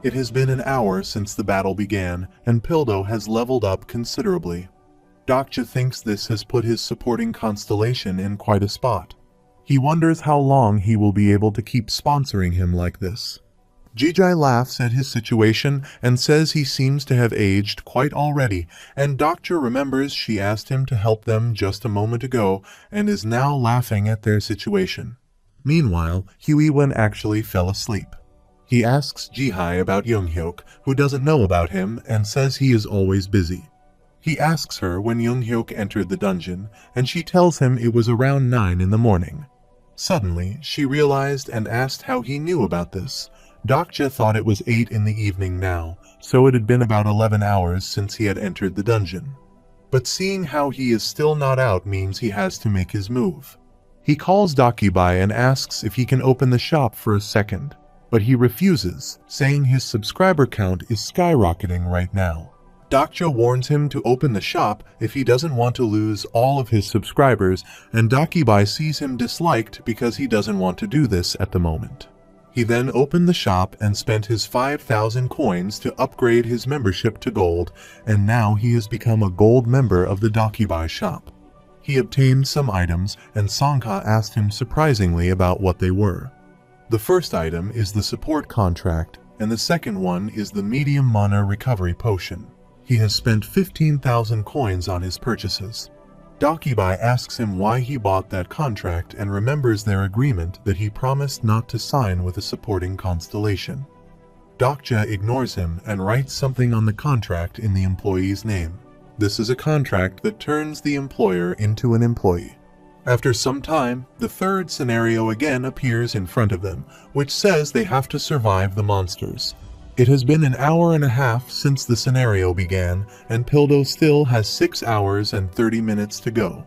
It has been an hour since the battle began, and Pildo has leveled up considerably. Dokja thinks this has put his supporting Constellation in quite a spot. He wonders how long he will be able to keep sponsoring him like this. Jijai laughs at his situation and says he seems to have aged quite already, and Dokja remembers she asked him to help them just a moment ago and is now laughing at their situation. Meanwhile, Huiwen actually fell asleep. He asks Jihai about Younghyuk, who doesn't know about him and says he is always busy. He asks her when Younghyuk entered the dungeon, and she tells him it was around 9 in the morning. Suddenly, she realized and asked how he knew about this. Dokja thought it was 8 in the evening now, so it had been about 11 hours since he had entered the dungeon. But seeing how he is still not out means he has to make his move. He calls Dakibai and asks if he can open the shop for a second, but he refuses, saying his subscriber count is skyrocketing right now. Dokja warns him to open the shop if he doesn't want to lose all of his subscribers, and Dakibai sees him disliked because he doesn't want to do this at the moment. He then opened the shop and spent his 5,000 coins to upgrade his membership to gold, and now he has become a gold member of the Dakibai shop. He obtained some items, and Sangha asked him surprisingly about what they were. The first item is the support contract, and the second one is the medium mana recovery potion. He has spent 15,000 coins on his purchases. Dakibai asks him why he bought that contract and remembers their agreement that he promised not to sign with a supporting constellation. Dokja ignores him and writes something on the contract in the employee's name. This is a contract that turns the employer into an employee. After some time, the third scenario again appears in front of them, which says they have to survive the monsters. It has been an hour and a half since the scenario began, and Pildo still has 6 hours and 30 minutes to go.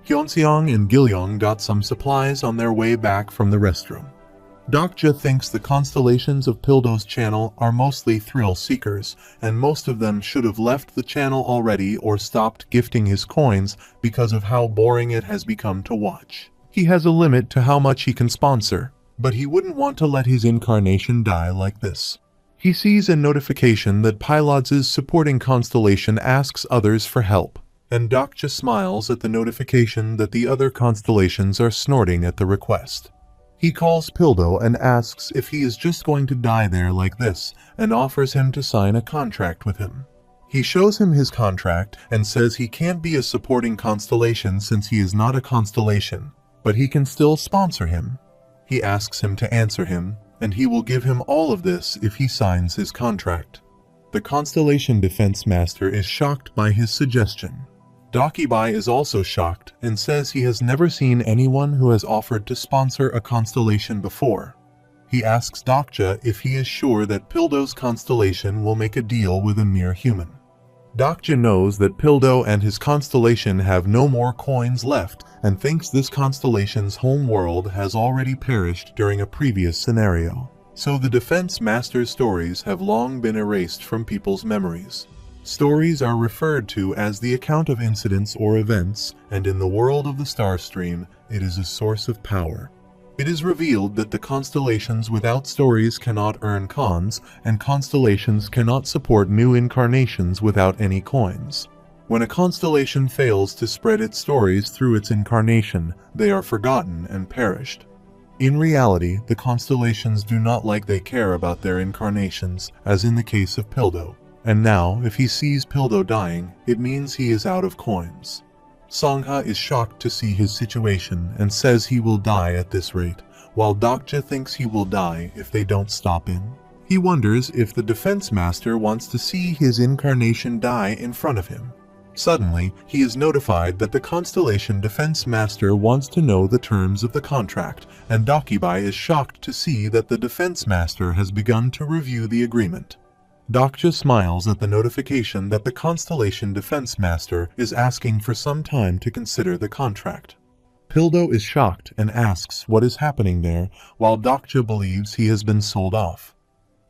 Hyunseong and Gilyong got some supplies on their way back from the restroom. Dokja thinks the constellations of Pildo's channel are mostly thrill seekers, and most of them should have left the channel already or stopped gifting his coins because of how boring it has become to watch. He has a limit to how much he can sponsor, but he wouldn't want to let his incarnation die like this. He sees a notification that Pylods' supporting constellation asks others for help, and Dokja smiles at the notification that the other constellations are snorting at the request. He calls Pildo and asks if he is just going to die there like this, and offers him to sign a contract with him. He shows him his contract and says he can't be a supporting constellation since he is not a constellation, but he can still sponsor him. He asks him to answer him, and he will give him all of this if he signs his contract. The Constellation Defense Master is shocked by his suggestion. Dakibai is also shocked and says he has never seen anyone who has offered to sponsor a constellation before. He asks Dokja if he is sure that Pildo's constellation will make a deal with a mere human. Dokja knows that Pildo and his constellation have no more coins left and thinks this constellation's home world has already perished during a previous scenario. So the Defense Master's stories have long been erased from people's memories. Stories are referred to as the account of incidents or events, and in the world of the Star Stream, it is a source of power. It is revealed that the constellations without stories cannot earn cons, and constellations cannot support new incarnations without any coins. When a constellation fails to spread its stories through its incarnation, they are forgotten and perished. In reality, the constellations do not like they care about their incarnations, as in the case of Pildo. And now, if he sees Pildo dying, it means he is out of coins. Sangha is shocked to see his situation and says he will die at this rate, while Dokja thinks he will die if they don't stop him. He wonders if the Defense Master wants to see his incarnation die in front of him. Suddenly, he is notified that the Constellation Defense Master wants to know the terms of the contract, and Dakibai is shocked to see that the Defense Master has begun to review the agreement. Dokja smiles at the notification that the Constellation Defense Master is asking for some time to consider the contract. Pildo is shocked and asks what is happening there, while Dokja believes he has been sold off.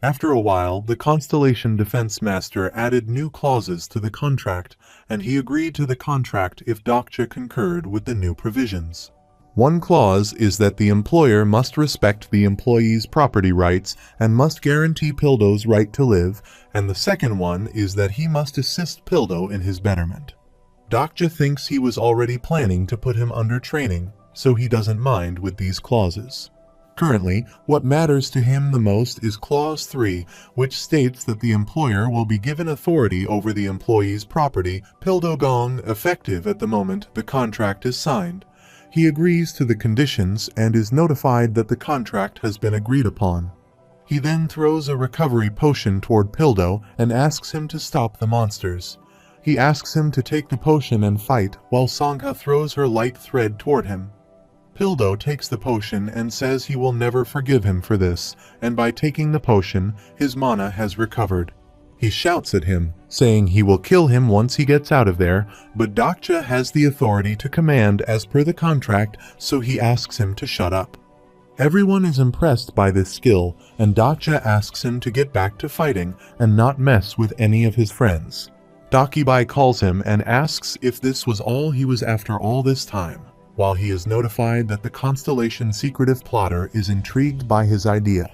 After a while, the Constellation Defense Master added new clauses to the contract, and he agreed to the contract if Dokja concurred with the new provisions. One clause is that the employer must respect the employee's property rights and must guarantee Pildo's right to live, and the second one is that he must assist Pildo in his betterment. Dokja thinks he was already planning to put him under training, so he doesn't mind with these clauses. Currently, what matters to him the most is Clause 3, which states that the employer will be given authority over the employee's property, Pildo Gong, effective at the moment the contract is signed. He agrees to the conditions and is notified that the contract has been agreed upon. He then throws a recovery potion toward Pildo and asks him to stop the monsters. He asks him to take the potion and fight, while Sangha throws her light thread toward him. Pildo takes the potion and says he will never forgive him for this, and by taking the potion, his mana has recovered. He shouts at him, saying he will kill him once he gets out of there, but Dokja has the authority to command as per the contract, so he asks him to shut up. Everyone is impressed by this skill, and Dokja asks him to get back to fighting and not mess with any of his friends. Dakibai calls him and asks if this was all he was after all this time, while he is notified that the Constellation secretive plotter is intrigued by his idea.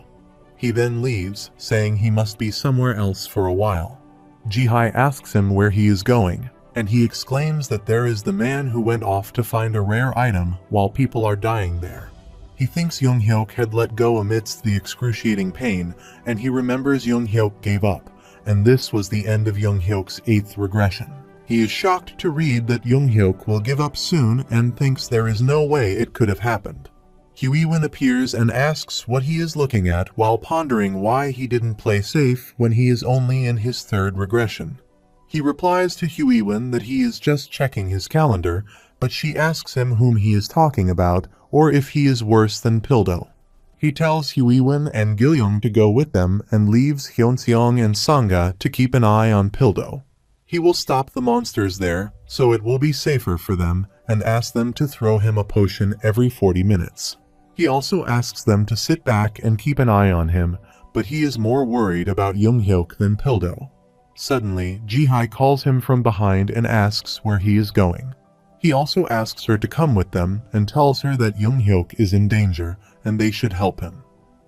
He then leaves, saying he must be somewhere else for a while. Jihai asks him where he is going, and he exclaims that there is the man who went off to find a rare item while people are dying there. He thinks Younghyuk had let go amidst the excruciating pain, and he remembers Younghyuk gave up, and this was the end of Younghyuk's 8th regression. He is shocked to read that Younghyuk will give up soon and thinks there is no way it could have happened. Huiwen appears and asks what he is looking at while pondering why he didn't play safe when he is only in his 3rd regression. He replies to Huiwen that he is just checking his calendar, but she asks him whom he is talking about or if he is worse than Pildo. He tells Huiwen and Gilyong to go with them and leaves Hyunseong and Sangha to keep an eye on Pildo. He will stop the monsters there, so it will be safer for them, and ask them to throw him a potion every 40 minutes. He also asks them to sit back and keep an eye on him, but he is more worried about Younghyuk than Pildo. Suddenly, Jihai calls him from behind and asks where he is going. He also asks her to come with them and tells her that Younghyuk is in danger and they should help him.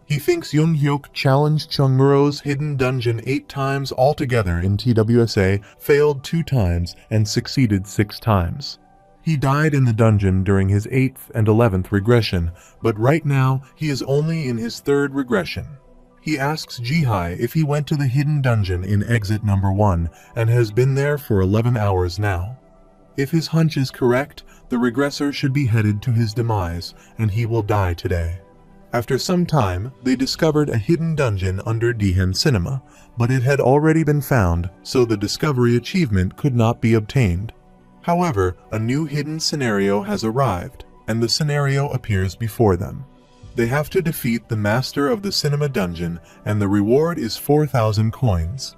He thinks Younghyuk challenged Chungmuro's hidden dungeon 8 times altogether in TWSA, failed 2 times, and succeeded 6 times. He died in the dungeon during his 8th and 11th regression, but right now he is only in his 3rd regression. He asks Jihai if he went to the hidden dungeon in exit number 1 and has been there for 11 hours now. If his hunch is correct, the regressor should be headed to his demise, and he will die today. After some time, they discovered a hidden dungeon under Dihen Cinema, but it had already been found, so the discovery achievement could not be obtained. However, a new hidden scenario has arrived, and the scenario appears before them. They have to defeat the master of the cinema dungeon, and the reward is 4,000 coins.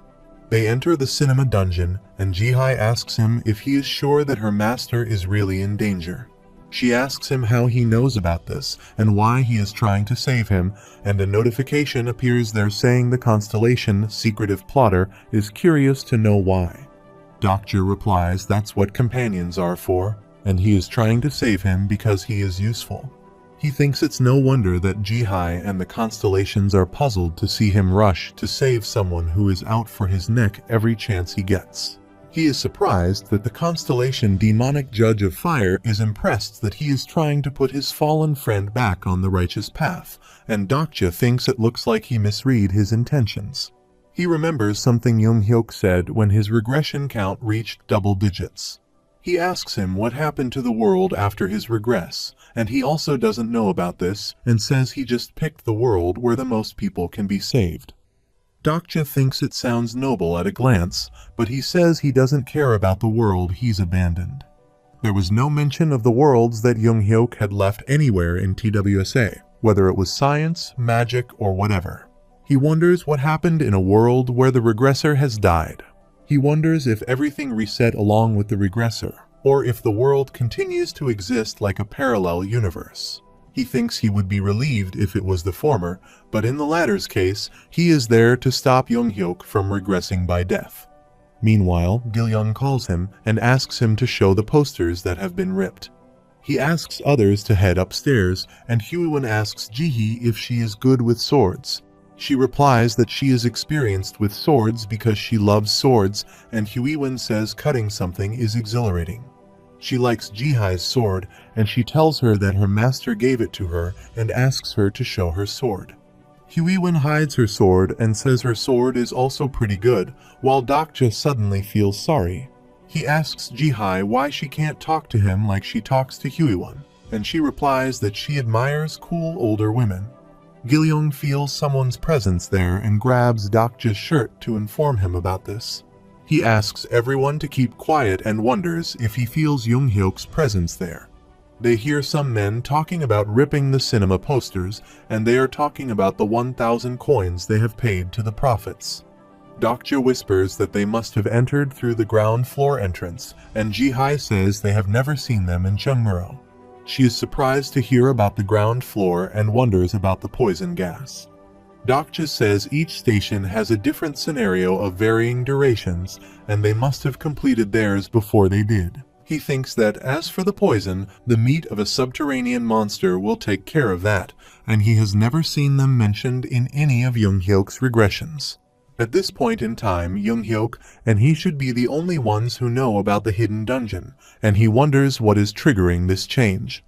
They enter the cinema dungeon, and Jihai asks him if he is sure that her master is really in danger. She asks him how he knows about this and why he is trying to save him, and a notification appears there saying the Constellation secretive plotter is curious to know why. Dokja replies that's what companions are for, and he is trying to save him because he is useful. He thinks it's no wonder that Jihai and the Constellations are puzzled to see him rush to save someone who is out for his neck every chance he gets. He is surprised that the Constellation demonic judge of fire is impressed that he is trying to put his fallen friend back on the righteous path, and Dokja thinks it looks like he misread his intentions. He remembers something Younghyuk said when his regression count reached double digits. He asks him what happened to the world after his regress, and he also doesn't know about this and says he just picked the world where the most people can be saved. Dokja thinks it sounds noble at a glance, but he says he doesn't care about the world he's abandoned. There was no mention of the worlds that Younghyuk had left anywhere in TWSA, whether it was science, magic, or whatever. He wonders what happened in a world where the regressor has died. He wonders if everything reset along with the regressor, or if the world continues to exist like a parallel universe. He thinks he would be relieved if it was the former, but in the latter's case, he is there to stop Younghyuk from regressing by death. Meanwhile, Gilyong calls him and asks him to show the posters that have been ripped. He asks others to head upstairs, and Huiwen asks Jihi if she is good with swords. She replies that she is experienced with swords because she loves swords, and Huiwen says cutting something is exhilarating. She likes Jihai's sword, and she tells her that her master gave it to her and asks her to show her sword. Huiwen hides her sword and says her sword is also pretty good, while Dokja suddenly feels sorry. He asks Jihai why she can't talk to him like she talks to Huiwen, and she replies that she admires cool older women. Gilyong feels someone's presence there and grabs Dokja's shirt to inform him about this. He asks everyone to keep quiet and wonders if he feels Junghyuk's presence there. They hear some men talking about ripping the cinema posters, and they are talking about the 1,000 coins they have paid to the prophets. Dokja whispers that they must have entered through the ground floor entrance, and Jihai says they have never seen them in Chungmuro. She is surprised to hear about the ground floor and wonders about the poison gas. Dokja says each station has a different scenario of varying durations, and they must have completed theirs before they did. He thinks that as for the poison, the meat of a subterranean monster will take care of that, and he has never seen them mentioned in any of Junghyuk's regressions. At this point in time, Junghyuk and he should be the only ones who know about the hidden dungeon, and he wonders what is triggering this change.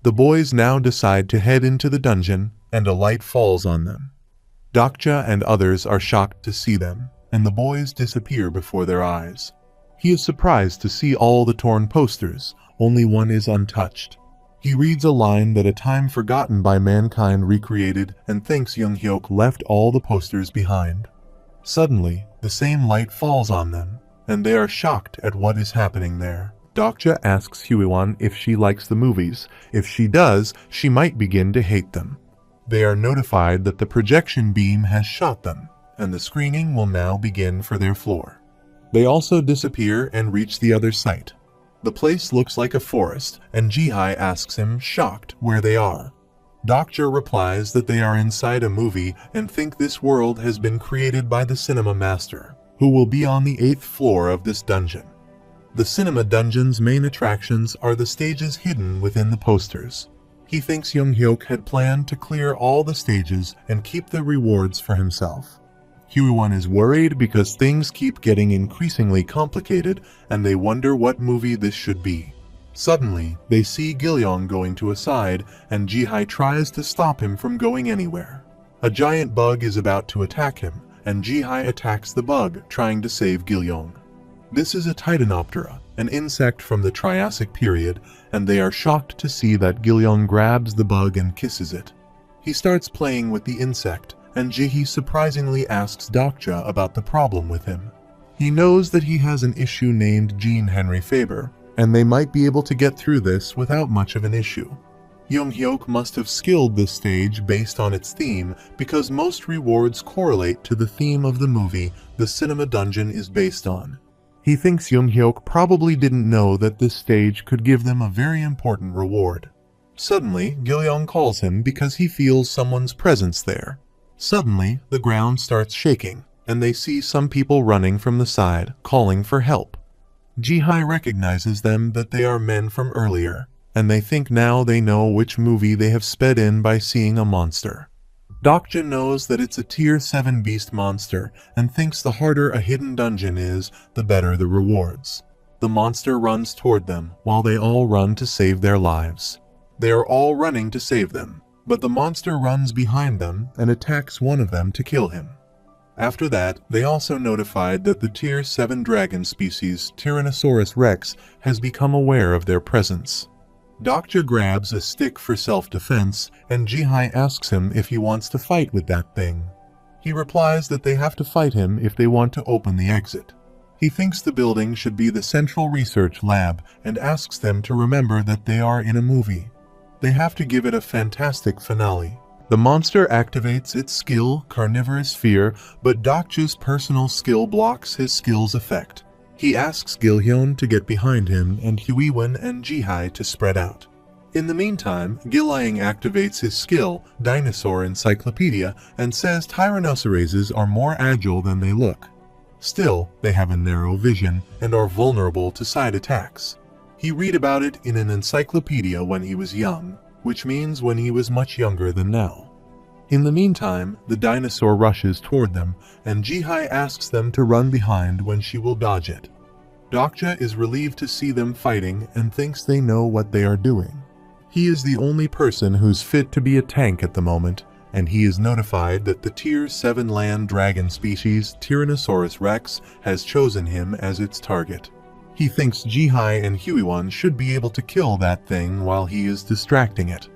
The boys now decide to head into the dungeon, and a light falls on them. Dokja and others are shocked to see them, and the boys disappear before their eyes. He is surprised to see all the torn posters, only one is untouched. He reads a line that a time forgotten by mankind recreated and thinks Junghyuk left all the posters behind. Suddenly, the same light falls on them, and they are shocked at what is happening there. Dokja asks Huiwen if she likes the movies. If she does, she might begin to hate them. They are notified that the projection beam has shot them, and the screening will now begin for their floor. They also disappear and reach the other site. The place looks like a forest, and Jihai asks him, shocked, where they are. Dokja replies that they are inside a movie and think this world has been created by the cinema master, who will be on the 8th floor of this dungeon. The cinema dungeon's main attractions are the stages hidden within the posters. He thinks Junghyuk had planned to clear all the stages and keep the rewards for himself. Huiwen is worried because things keep getting increasingly complicated, and they wonder what movie this should be. Suddenly, they see Gilyong going to a side, and Jihai tries to stop him from going anywhere. A giant bug is about to attack him, and Jihai attacks the bug, trying to save Gilyong. This is a Titanoptera, an insect from the Triassic period, and they are shocked to see that Gilyong grabs the bug and kisses it. He starts playing with the insect, and Jihi surprisingly asks Dokja about the problem with him. He knows that he has an issue named Jean Henry Faber, and they might be able to get through this without much of an issue. Junghyuk must have skilled this stage based on its theme because most rewards correlate to the theme of the movie the cinema dungeon is based on. He thinks Junghyuk probably didn't know that this stage could give them a very important reward. Suddenly, Gilyong calls him because he feels someone's presence there. Suddenly, the ground starts shaking, and they see some people running from the side, calling for help. Jihai recognizes them that they are men from earlier, and they think now they know which movie they have sped in by seeing a monster. Dokja knows that it's a Tier 7 beast monster and thinks the harder a hidden dungeon is, the better the rewards. The monster runs toward them while they all run to save their lives. They are all running to save them, but the monster runs behind them and attacks one of them to kill him. After that, they also notified that the Tier 7 dragon species Tyrannosaurus rex has become aware of their presence. Dokja grabs a stick for self-defense, and Jihai asks him if he wants to fight with that thing. He replies that they have to fight him if they want to open the exit. He thinks the building should be the central research lab and asks them to remember that they are in a movie. They have to give it a fantastic finale. The monster activates its skill, Carnivorous Fear, but Dokja's personal skill blocks his skill's effect. He asks Gilhyun to get behind him and Huiwen and Jihai to spread out. In the meantime, Gilyong activates his skill, Dinosaur Encyclopedia, and says Tyrannosauruses are more agile than they look. Still, they have a narrow vision and are vulnerable to side attacks. He read about it in an encyclopedia when he was young, which means when he was much younger than now. In the meantime, the dinosaur rushes toward them, and Jihai asks them to run behind when she will dodge it. Dokja is relieved to see them fighting and thinks they know what they are doing. He is the only person who's fit to be a tank at the moment, and he is notified that the Tier 7 land dragon species Tyrannosaurus Rex has chosen him as its target. He thinks Jihai and Huiwon should be able to kill that thing while he is distracting it.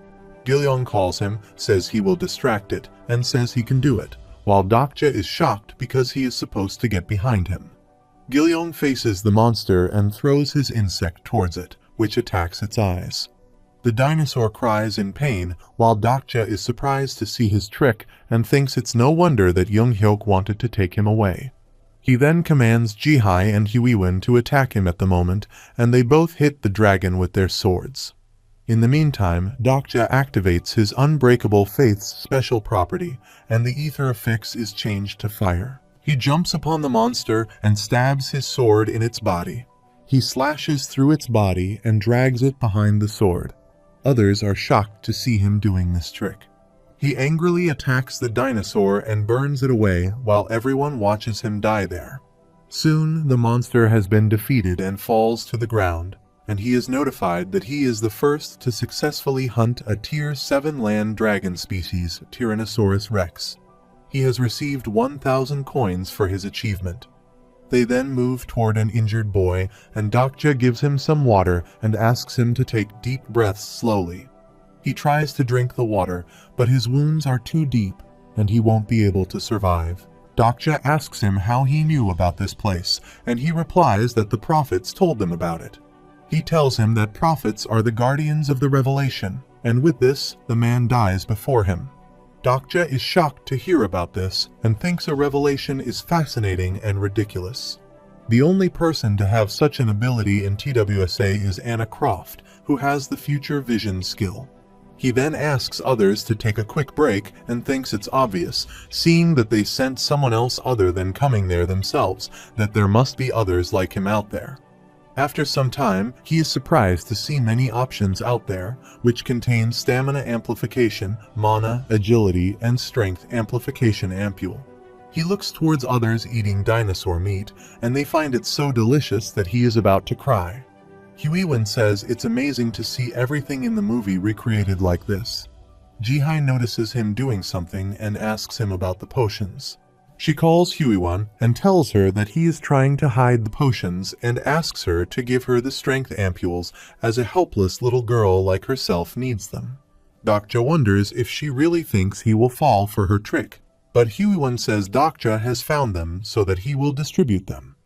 Gilyong calls him, says he will distract it, and says he can do it, while Dokja is shocked because he is supposed to get behind him. Gilyong faces the monster and throws his insect towards it, which attacks its eyes. The dinosaur cries in pain, while Dokja is surprised to see his trick and thinks it's no wonder that Younghyuk wanted to take him away. He then commands Jihai and Huiwon to attack him at the moment, and they both hit the dragon with their swords. In the meantime, Dokja activates his Unbreakable Faith's special property, and the ether affix is changed to fire. He jumps upon the monster and stabs his sword in its body. He slashes through its body and drags it behind the sword. Others are shocked to see him doing this trick. He angrily attacks the dinosaur and burns it away while everyone watches him die there. Soon, the monster has been defeated and falls to the ground, and he is notified that he is the first to successfully hunt a Tier 7 land dragon species, Tyrannosaurus Rex. He has received 1,000 coins for his achievement. They then move toward an injured boy, and Dokja gives him some water and asks him to take deep breaths slowly. He tries to drink the water, but his wounds are too deep, and he won't be able to survive. Dokja asks him how he knew about this place, and he replies that the prophets told them about it. He tells him that prophets are the guardians of the revelation, and with this, the man dies before him. Dokja is shocked to hear about this and thinks a revelation is fascinating and ridiculous. The only person to have such an ability in TWSA is Anna Croft, who has the future vision skill. He then asks others to take a quick break and thinks it's obvious, seeing that they sent someone else other than coming there themselves, that there must be others like him out there. After some time, he is surprised to see many options out there, which contain stamina amplification, mana, agility, and strength amplification ampule. He looks towards others eating dinosaur meat, and they find it so delicious that he is about to cry. Huiwon says it's amazing to see everything in the movie recreated like this. Jihai notices him doing something and asks him about the potions. She calls Huiwon and tells her that he is trying to hide the potions and asks her to give her the strength ampules as a helpless little girl like herself needs them. Dokja wonders if she really thinks he will fall for her trick, but Huiwon says Dokja has found them so that he will distribute them.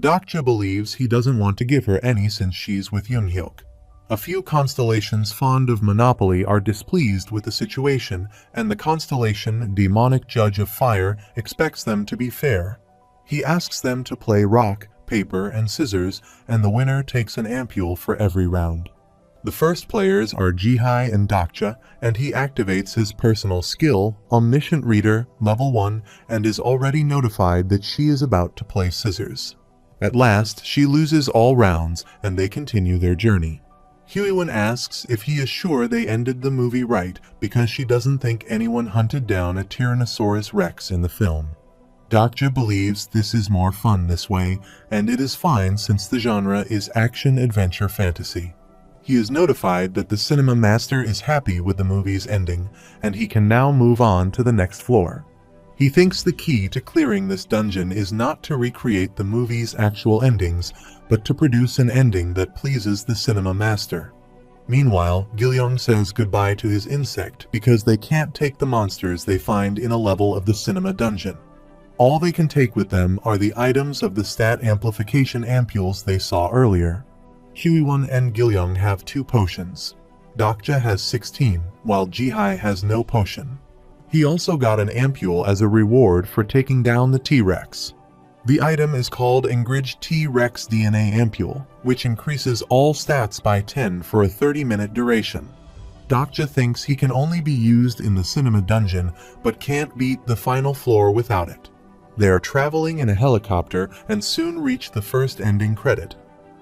Dokja believes he doesn't want to give her any since she's with Younghyuk. A few constellations fond of monopoly are displeased with the situation, and the constellation Demonic Judge of Fire expects them to be fair. He asks them to play rock, paper, and scissors, and the winner takes an ampule for every round. The first players are Jihai and Dokja, and he activates his personal skill, Omniscient Reader, level 1, and is already notified that she is about to play scissors. At last, she loses all rounds, and they continue their journey. Huiwon asks if he is sure they ended the movie right because she doesn't think anyone hunted down a Tyrannosaurus Rex in the film. Dokja believes this is more fun this way, and it is fine since the genre is action-adventure fantasy. He is notified that the cinema master is happy with the movie's ending, and he can now move on to the next floor. He thinks the key to clearing this dungeon is not to recreate the movie's actual endings, but to produce an ending that pleases the cinema master. Meanwhile, Gilyong says goodbye to his insect because they can't take the monsters they find in a level of the cinema dungeon. All they can take with them are the items of the stat amplification ampules they saw earlier. Huiwon and Gilyong have 2 potions. Dokja has 16, while Jihai has no potion. He also got an ampule as a reward for taking down the T-Rex. The item is called Engridge T-Rex DNA Ampule, which increases all stats by 10 for a 30-minute duration. Dokja thinks he can only be used in the cinema dungeon, but can't beat the final floor without it. They are traveling in a helicopter and soon reach the first ending credit.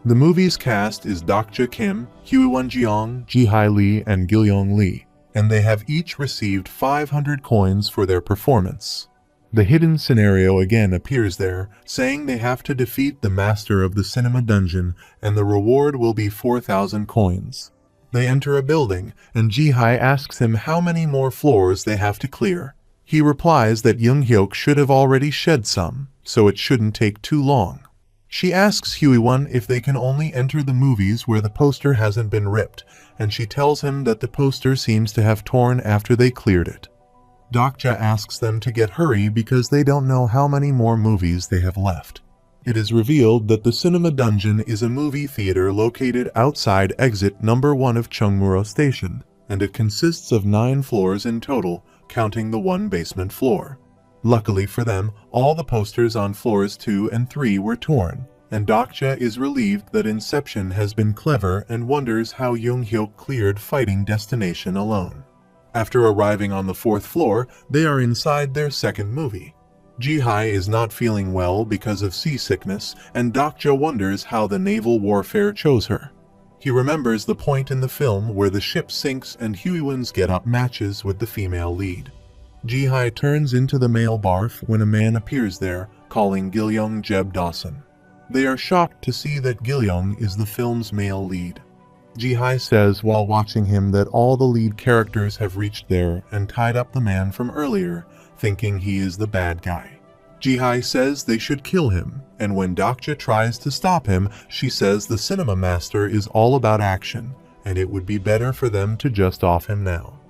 The movie's cast is Dokja Kim, Hyewon Jeong, Ji-hai Lee, and Gil-young Lee, and they have each received 500 coins for their performance. The hidden scenario again appears there, saying they have to defeat the master of the cinema dungeon, and the reward will be 4,000 coins. They enter a building, and Ji-hai asks him how many more floors they have to clear. He replies that Young-hyuk should have already shed some, so it shouldn't take too long. She asks Hyewon if they can only enter the movies where the poster hasn't been ripped, and she tells him that the poster seems to have torn after they cleared it. Dokja asks them to get hurry because they don't know how many more movies they have left. It is revealed that the cinema dungeon is a movie theater located outside exit number 1 of Chungmuro Station, and it consists of 9 floors in total, counting the one basement floor. Luckily for them, all the posters on floors 2 and 3 were torn, and Dokja is relieved that Inception has been clever and wonders how Young-hyuk cleared fighting Destination alone. After arriving on the 4th floor, they are inside their second movie. Ji-hai is not feeling well because of seasickness, and Dokja wonders how the naval warfare chose her. He remembers the point in the film where the ship sinks and Hyewon's get-up matches with the female lead. Ji-hai turns into the male barf when a man appears there, calling Gil-young Jeb Dawson. They are shocked to see that Gil-young is the film's male lead. Ji-hai says while watching him that all the lead characters have reached there and tied up the man from earlier, thinking he is the bad guy. Ji-hai says they should kill him, and when Dokja tries to stop him, she says the cinema master is all about action, and it would be better for them to just off him now.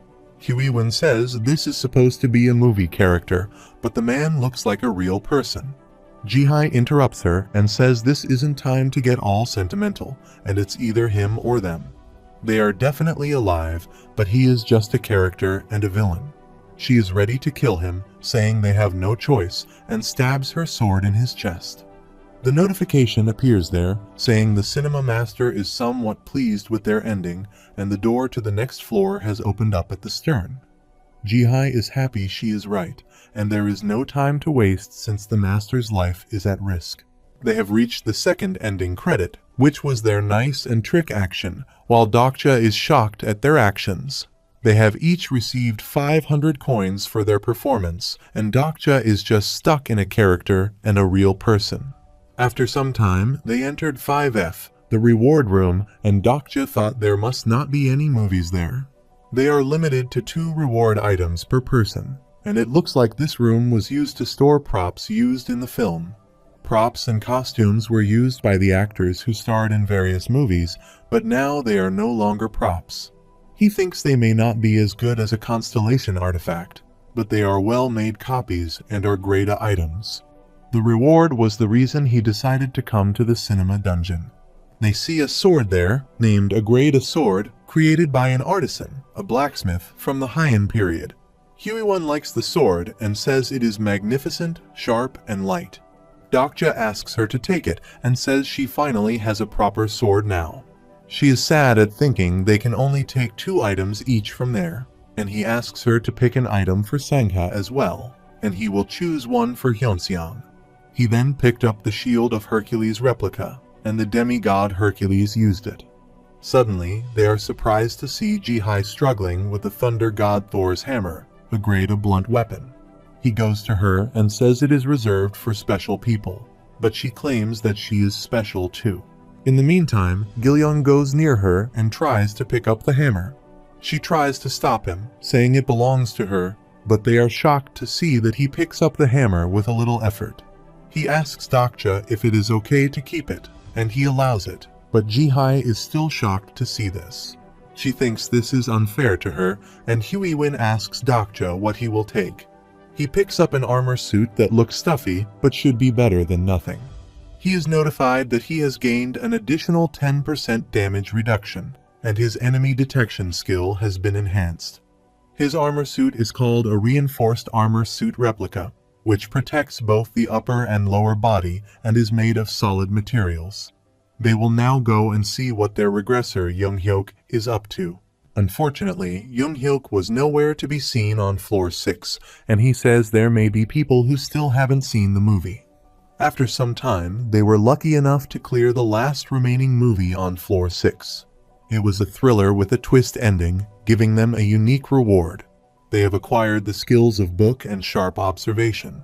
Hyewon says this is supposed to be a movie character, but the man looks like a real person. Ji-hai interrupts her and says this isn't time to get all sentimental, and it's either him or them. They are definitely alive, but he is just a character and a villain. She is ready to kill him, saying they have no choice, and stabs her sword in his chest. The notification appears there, saying the cinema master is somewhat pleased with their ending, and the door to the next floor has opened up at the stern. Ji-hai is happy she is right, and there is no time to waste since the master's life is at risk. They have reached the second ending credit, which was their nice and trick action, while Dokja is shocked at their actions. They have each received 500 coins for their performance, and Dokja is just stuck in a character and a real person. After some time, they entered 5F, the reward room, and Dokja thought there must not be any movies there. They are limited to 2 reward items per person, and it looks like this room was used to store props used in the film. Props and costumes were used by the actors who starred in various movies, but now they are no longer props. He thinks they may not be as good as a Constellation artifact, but they are well-made copies and are great items. The reward was the reason he decided to come to the cinema dungeon. They see a sword there, named a Grade Sword, created by an artisan, a blacksmith, from the Heian period. Hyewon likes the sword and says it is magnificent, sharp, and light. Dokja asks her to take it and says she finally has a proper sword now. She is sad at thinking they can only take 2 items each from there, and he asks her to pick an item for Sangha as well, and he will choose one for Hyunseong. He then picked up the Shield of Hercules replica, and the demigod Hercules used it. Suddenly, they are surprised to see Ji-hai struggling with the thunder god Thor's hammer, a grade of blunt weapon. He goes to her and says it is reserved for special people, but she claims that she is special too. In the meantime, Gil-young goes near her and tries to pick up the hammer. She tries to stop him, saying it belongs to her, but they are shocked to see that he picks up the hammer with a little effort. He asks Dokja if it is okay to keep it, and he allows it, but Ji-hai is still shocked to see this. She thinks this is unfair to her, and Hyewon asks Dokja what he will take. He picks up an armor suit that looks stuffy, but should be better than nothing. He is notified that he has gained an additional 10% damage reduction, and his enemy detection skill has been enhanced. His armor suit is called a Reinforced Armor Suit Replica, which protects both the upper and lower body and is made of solid materials. They will now go and see what their regressor Young-hyuk is up to. Unfortunately, Young-hyuk was nowhere to be seen on floor 6, and he says there may be people who still haven't seen the movie. After some time, they were lucky enough to clear the last remaining movie on floor 6. It was a thriller with a twist ending, giving them a unique reward. They have acquired the skills of book and sharp observation.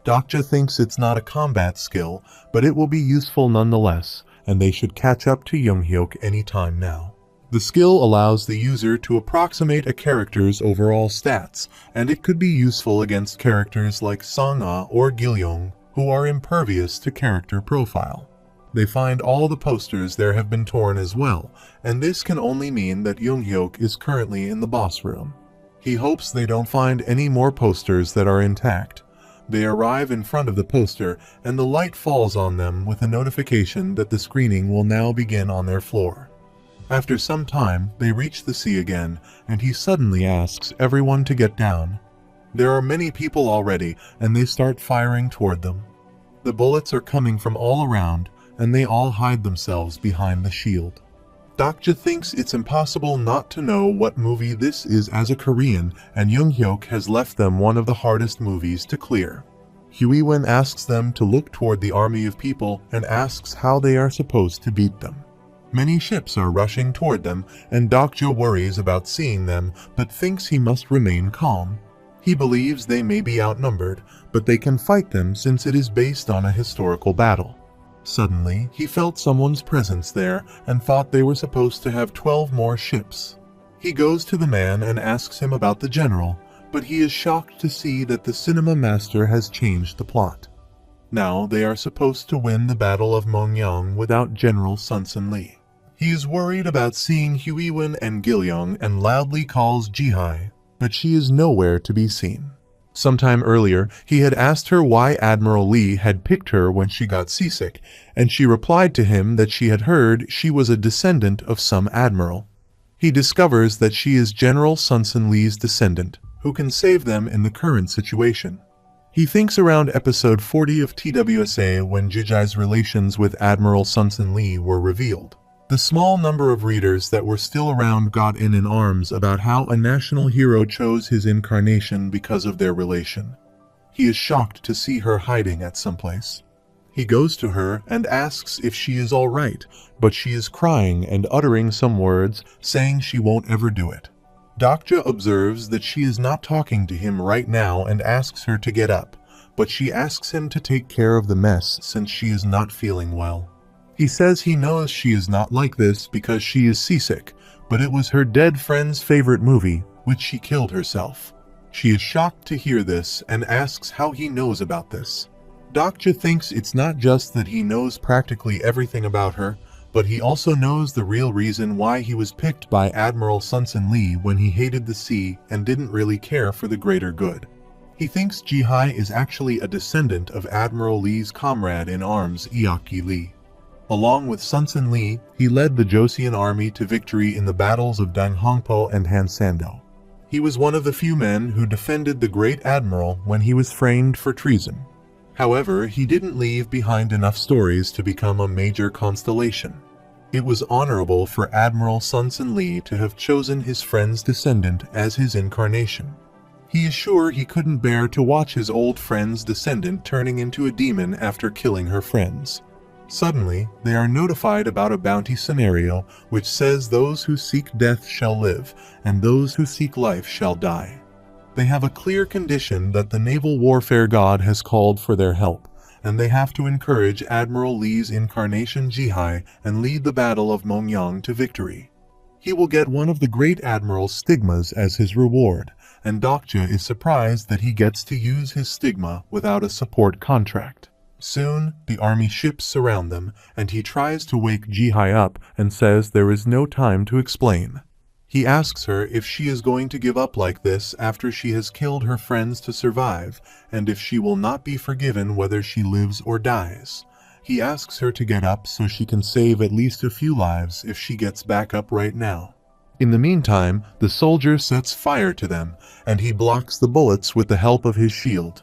Dokja thinks it's not a combat skill, but it will be useful nonetheless, and they should catch up to Younghyuk any time now. The skill allows the user to approximate a character's overall stats, and it could be useful against characters like Sangha or Gilyong, who are impervious to character profile. They find all the posters there have been torn as well, and this can only mean that Younghyuk is currently in the boss room. He hopes they don't find any more posters that are intact. They arrive in front of the poster, and the light falls on them with a notification that the screening will now begin on their floor. After some time, they reach the sea again, and he suddenly asks everyone to get down. There are many people already, and they start firing toward them. The bullets are coming from all around, and they all hide themselves behind the shield. Dokja thinks it's impossible not to know what movie this is as a Korean, and Younghyuk has left them one of the hardest movies to clear. Huiwen asks them to look toward the army of people and asks how they are supposed to beat them. Many ships are rushing toward them, and Dokja worries about seeing them, but thinks he must remain calm. He believes they may be outnumbered, but they can fight them since it is based on a historical battle. Suddenly, he felt someone's presence there and thought they were supposed to have 12 more ships. He goes to the man and asks him about the general, but he is shocked to see that the cinema master has changed the plot. Now they are supposed to win the Battle of Mongyang without General Sunsun Lee. He is worried about seeing Huiwen and Gilyong and loudly calls Jihai, but she is nowhere to be seen. Sometime earlier, he had asked her why Admiral Lee had picked her when she got seasick, and she replied to him that she had heard she was a descendant of some admiral. He discovers that she is General Sunsun Lee's descendant, who can save them in the current situation. He thinks around episode 40 of TWSA when Jijai's relations with Admiral Sunsun Lee were revealed. The small number of readers that were still around got in arms about how a national hero chose his incarnation because of their relation. He is shocked to see her hiding at someplace. He goes to her and asks if she is all right, but she is crying and uttering some words, saying she won't ever do it. Dokja observes that she is not talking to him right now and asks her to get up, but she asks him to take care of the mess since she is not feeling well. He says he knows she is not like this because she is seasick, but it was her dead friend's favorite movie, which she killed herself. She is shocked to hear this and asks how he knows about this. Dokja thinks it's not just that he knows practically everything about her, but he also knows the real reason why he was picked by Admiral Sunsun Lee when he hated the sea and didn't really care for the greater good. He thinks Jihai is actually a descendant of Admiral Lee's comrade in arms, Iaki Lee. Along with Sunsun Lee, he led the Joseon army to victory in the battles of Danghongpo and Hansando. He was one of the few men who defended the great admiral when he was framed for treason. However, he didn't leave behind enough stories to become a major constellation. It was honorable for Admiral Sunsun Lee to have chosen his friend's descendant as his incarnation. He is sure he couldn't bear to watch his old friend's descendant turning into a demon after killing her friends. Suddenly, they are notified about a bounty scenario which says those who seek death shall live, and those who seek life shall die. They have a clear condition that the naval warfare god has called for their help, and they have to encourage Admiral Lee's incarnation Jihai and lead the Battle of Mongyang to victory. He will get one of the great admiral's stigmas as his reward, and Dokja is surprised that he gets to use his stigma without a support contract. Soon, the army ships surround them, and he tries to wake Jihai up and says there is no time to explain. He asks her if she is going to give up like this after she has killed her friends to survive, and if she will not be forgiven whether she lives or dies. He asks her to get up so she can save at least a few lives if she gets back up right now. In the meantime, the soldier sets fire to them, and he blocks the bullets with the help of his shield.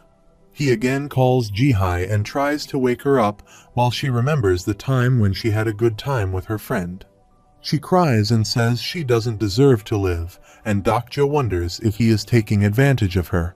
He again calls Jihai and tries to wake her up while she remembers the time when she had a good time with her friend. She cries and says she doesn't deserve to live, and Dokja wonders if he is taking advantage of her.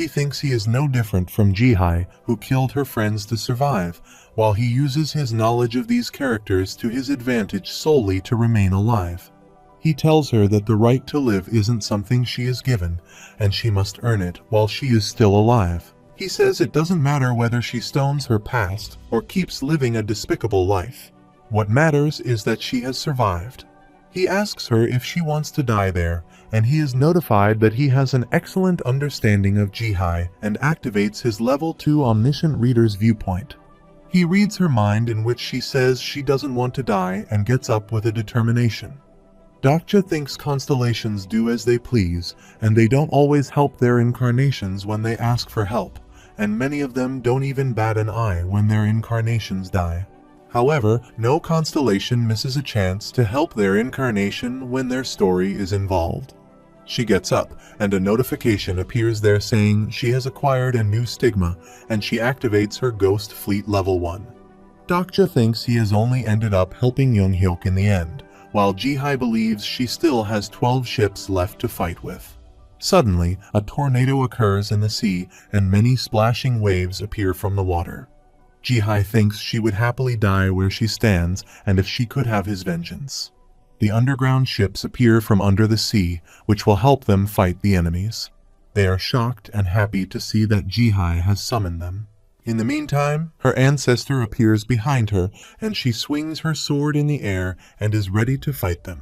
He thinks he is no different from Jihai, who killed her friends to survive, while he uses his knowledge of these characters to his advantage solely to remain alive. He tells her that the right to live isn't something she is given, and she must earn it while she is still alive. He says it doesn't matter whether she stones her past or keeps living a despicable life. What matters is that she has survived. He asks her if she wants to die there, and he is notified that he has an excellent understanding of Jihai and activates his level 2 omniscient reader's viewpoint. He reads her mind, in which she says she doesn't want to die and gets up with a determination. Dokja thinks constellations do as they please, and they don't always help their incarnations when they ask for help, and many of them don't even bat an eye when their incarnations die. However, no constellation misses a chance to help their incarnation when their story is involved. She gets up, and a notification appears there saying she has acquired a new stigma, and she activates her Ghost Fleet Level 1. Dokja thinks he has only ended up helping Younghyuk in the end, while Jihai believes she still has 12 ships left to fight with. Suddenly, a tornado occurs in the sea, and many splashing waves appear from the water. Jihai thinks she would happily die where she stands, and if she could have his vengeance. The underground ships appear from under the sea, which will help them fight the enemies. They are shocked and happy to see that Jihai has summoned them. In the meantime, her ancestor appears behind her, and she swings her sword in the air and is ready to fight them.